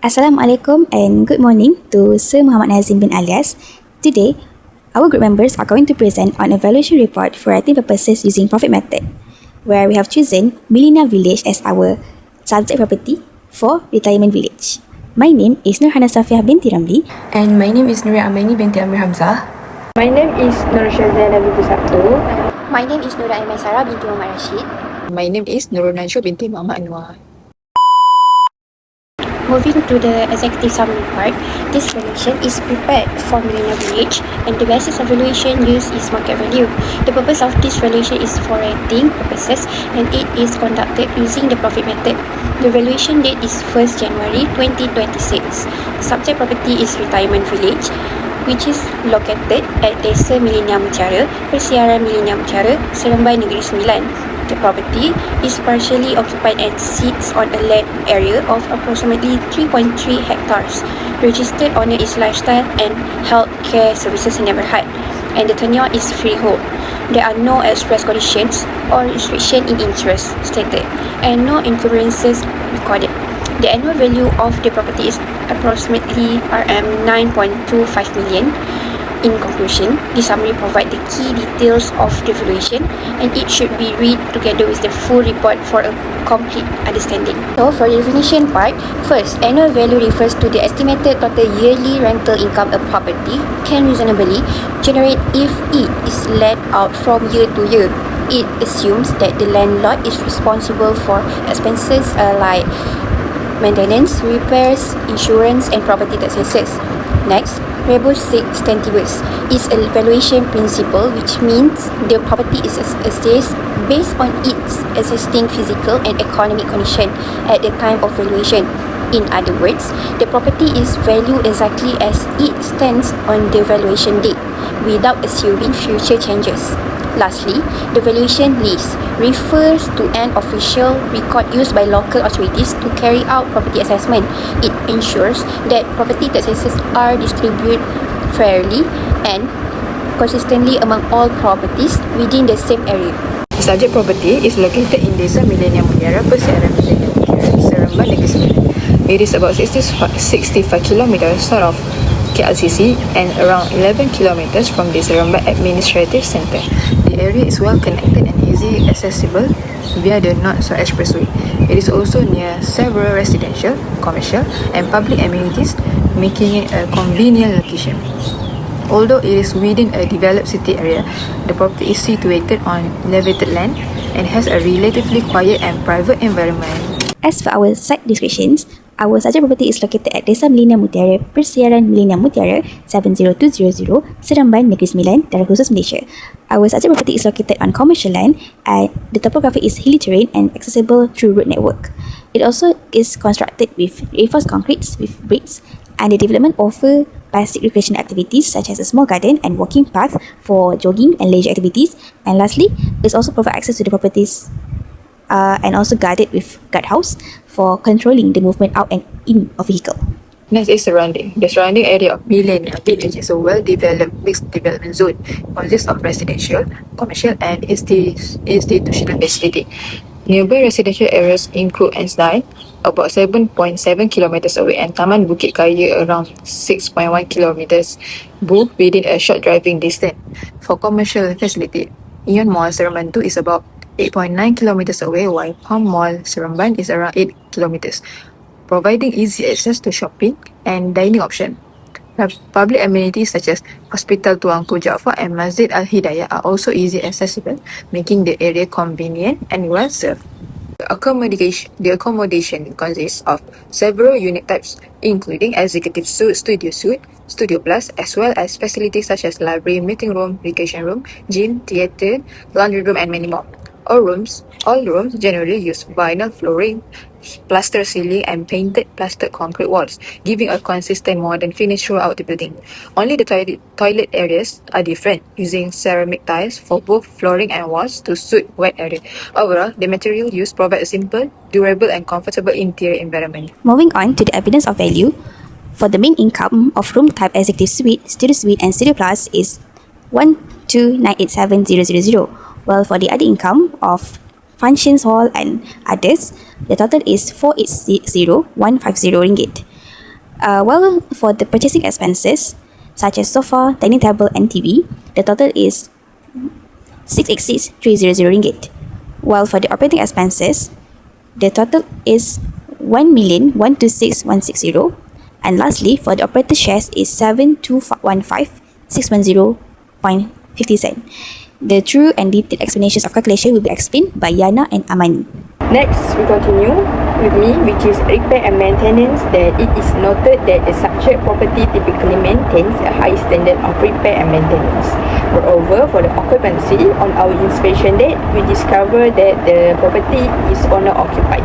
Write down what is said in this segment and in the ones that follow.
Assalamualaikum and good morning to Sir Muhammad Nazim bin Alias. Today, our group members are going to present on a valuation report for writing purposes using profit method, where we have chosen Millennium Village as our subject property for retirement village. My name is Nurhana Safiah binti Ramli. And my name is Nuri Amani binti Amir Hamzah. My name is Nur Shazana binti Sabtu. My name is Nura Aimaisara binti Muhammad Rashid. My name is Nurul Nanshu binti Muhammad Anwar. Moving to the executive summary part, this valuation is prepared for Millennium Village and the basis of valuation used is market value. The purpose of this valuation is for rating purposes and it is conducted using the profit method. The valuation date is 1st January 2026. The subject property is Retirement Village, which is located at Desa Millennium Mutiara, Persiaran Millennium Mutiara, Seremban Negeri Sembilan. The property is partially occupied and sits on a land area of approximately 3.3 hectares. Registered owner is Lifestyle and Healthcare Services in Neighborhood, and the tenure is freehold. There are no express conditions or restriction in interest stated, and no encumbrances recorded. The annual value of the property is approximately RM9.25 million. In conclusion, the summary provides the key details of the valuation and it should be read together with the full report for a complete understanding. So for the definition part, first, annual value refers to the estimated total yearly rental income a property can reasonably generate if it is let out from year to year. It assumes that the landlord is responsible for expenses like maintenance, repairs, insurance and property taxes. Next, Rebus Stantibus is a valuation principle which means the property is assessed based on its existing physical and economic condition at the time of valuation. In other words, the property is valued exactly as it stands on the valuation date without assuming future changes. Lastly, the valuation list refers to an official record used by local authorities to carry out property assessment. It ensures that property taxes are distributed fairly and consistently among all properties within the same area. The subject property is located in Desa Millennium Mutiara, Persiaran Millennium Mutiara, Seremban Negeri Sembilan. It is about 65 kilometers south of KLCC and around 11 kilometers from the Seremban Administrative Centre. The area is well connected and easy accessible via the North-South Expressway. It is also near several residential, commercial and public amenities, making it a convenient location. Although it is within a developed city area, the property is situated on elevated land and has a relatively quiet and private environment. As for our site descriptions, our subject property is located at Desa Millennium Mutiara, Persiaran Millennium Mutiara, 70200, Seremban Negeri Sembilan, Daerah Khusus Malaysia. Our subject property is located on commercial land and the topography is hilly terrain and accessible through road network. It also is constructed with reinforced concretes with bricks, and the development offer basic recreational activities such as a small garden and walking path for jogging and leisure activities. And lastly, it also provides access to the properties and also guarded with guardhouse for controlling the movement out and in of vehicle. Next is surrounding. The surrounding area of Millennium Village is a well-developed mixed development zone, consists of residential, commercial and institutional facility. Nearby residential areas include Ensdine, about 7.7 kilometers away, and Taman Bukit Kaya around 6.1 kilometers, both within a short driving distance. For commercial facility, Ion Mall Seremban 2 is about 8.9 kilometers away, while Palm Mall Seremban is around 8 kilometers, providing easy access to shopping and dining option. Public amenities such as Hospital Tuanku Jaafar and Masjid Al-Hidayah are also easy accessible, making the area convenient and well served. The accommodation consists of several unit types, including executive suite, studio plus, as well as facilities such as library, meeting room, recreation room, gym, theatre, laundry room, and many more. All rooms generally use vinyl flooring, plaster ceiling, and painted plastered concrete walls, giving a consistent modern finish throughout the building. Only the toilet areas are different, using ceramic tiles for both flooring and walls to suit wet area. Overall, the material used provide a simple, durable, and comfortable interior environment. Moving on to the evidence of value, for the main income of room type executive suite, and studio plus is 12987,000, while for the other income of functions hall and others, the total is 4,860,150 ringgit. Well, for the purchasing expenses, such as sofa, dining table, and TV, the total is 686,300 ringgit. While for the operating expenses, the total is 1,126,160. And lastly, for the operator shares is 7,215,610.50 cent. The true and detailed explanations of calculation will be explained by Yana and Amani. Next, we continue with me, which is repair and maintenance. That it is noted that the subject property typically maintains a high standard of repair and maintenance. Moreover, for the occupancy, on our inspection date, we discover that the property is owner occupied.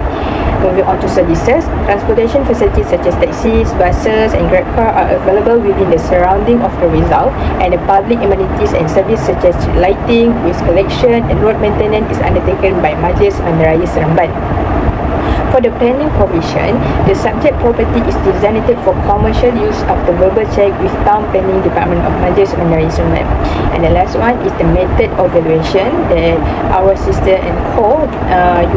Moving on to services, transportation facilities such as taxis, buses, and grab car are available within the surrounding of the result, and the public amenities and service such as street lighting, waste collection, and road maintenance is undertaken by Majlis Bandaraya Seremban. For the planning provision, the subject property is designated for commercial use after verbal check with Town Planning Department of Majlis Bandaraya Seremban. And the last one is the method of valuation that our sister and co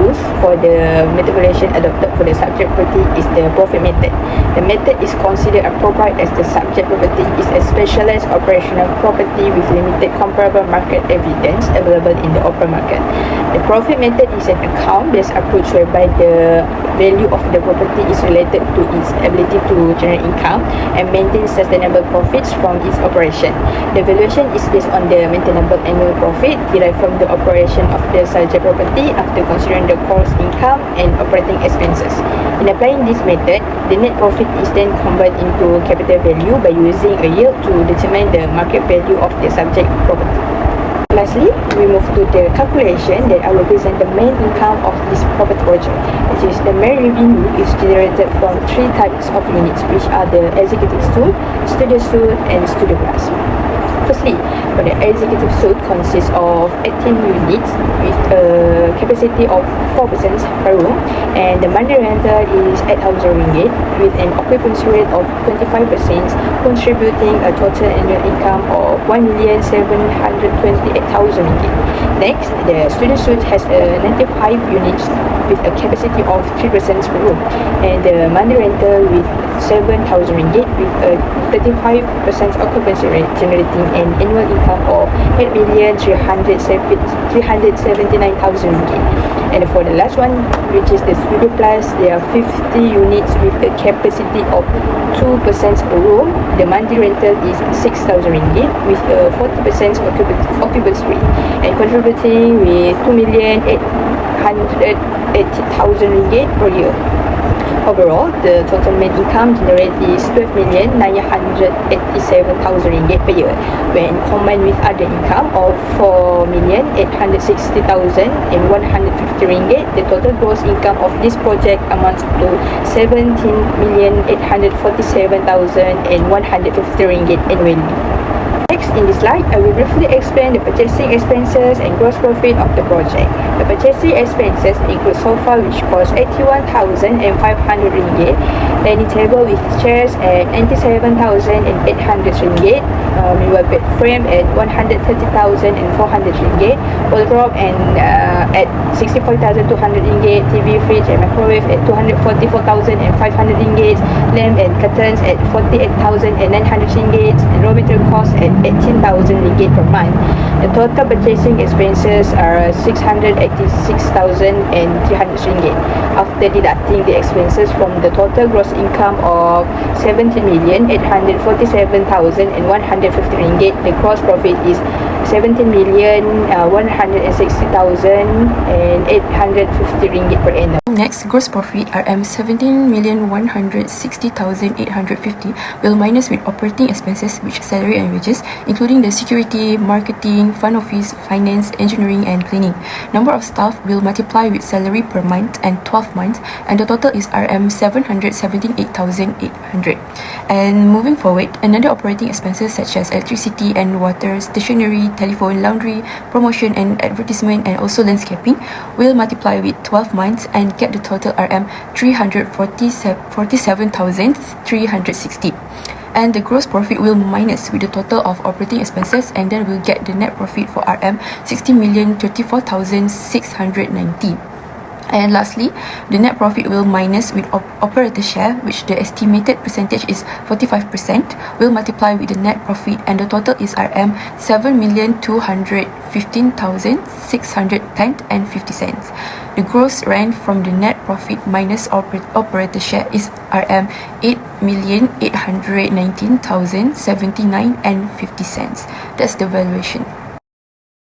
use for the method valuation adopted for the subject property is the profit method. The method is considered appropriate as the subject property is a specialized operational property with limited comparable market evidence available in the open market. The profit method is an account-based approach whereby the value of the property is related to its ability to generate income and maintain sustainable profits from its operation. The valuation is based on the maintainable annual profit derived from the operation of the subject property after considering the cost income and operating expenses. In applying this method, the net profit is then converted into capital value by using a yield to determine the market value of the subject property. Lastly, we move to the calculation that I will present the main income of this property project, which is the main revenue is generated from three types of units, which are the executive suite, studio suite, and studio plus. Firstly, for the executive suite consists of 18 units with a capacity of 4 persons per room, and the monthly rental is 8,000 ringgit with an occupancy rate of 25%, contributing a total annual income of 1,728,000 ringgit. Next, the studio suite has 95 units with a capacity of 3 persons per room, and the monthly rental with 7,000 ringgit with a 35% occupancy rate, generating an annual income of 8,379,000 ringgit. And for the last one, which is the Studio Plus, there are 50 units with a capacity of 2 persons per room. The monthly rental is 6,000 ringgit with a 40% occupancy rate, and contributing with 2,880,000 ringgit per year. Overall, the total net income generated is 12,987,000 ringgit per year. When combined with other income of 4,860,150 ringgit, the total gross income of this project amounts to 17,847,150 ringgit annually. Next, in this slide, I will briefly explain the purchasing expenses and gross profit of the project. The purchasing expenses include sofa, which costs 81,500 ringgit, dining table with chairs at 97,800 ringgit, mirror bed frame at 130,400 ringgit, wardrobe and at 65,200 ringgit, TV, fridge and microwave at 244,500 ringgit, lamp and curtains at 48,900 ringgit, and raw material costs at 18,000 ringgit per month. The total purchasing expenses are 686,300 ringgit. After deducting the expenses from the total gross income of 17,847,150 ringgit, the gross profit is 17,160,850 ringgit per annum. Next, gross profit RM 17,160,850 will minus with operating expenses, which are salary and wages, including the security, marketing, front office, finance, engineering, and cleaning. Number of staff will multiply with salary per month and 12 months, and the total is RM 778,800. And moving forward, another operating expenses such as electricity and water, stationery, telephone, laundry, promotion and advertisement, and also landscaping will multiply with 12 months and get the total RM 347,360. And the gross profit will minus with the total of operating expenses, and then we'll get the net profit for RM 60,034,690. And lastly, the net profit will minus with operator share, which the estimated percentage is 45%, will multiply with the net profit, and the total is RM 7,215,610.50. The gross rent from the net profit minus operator share is RM 8,819,079.50. That's the valuation.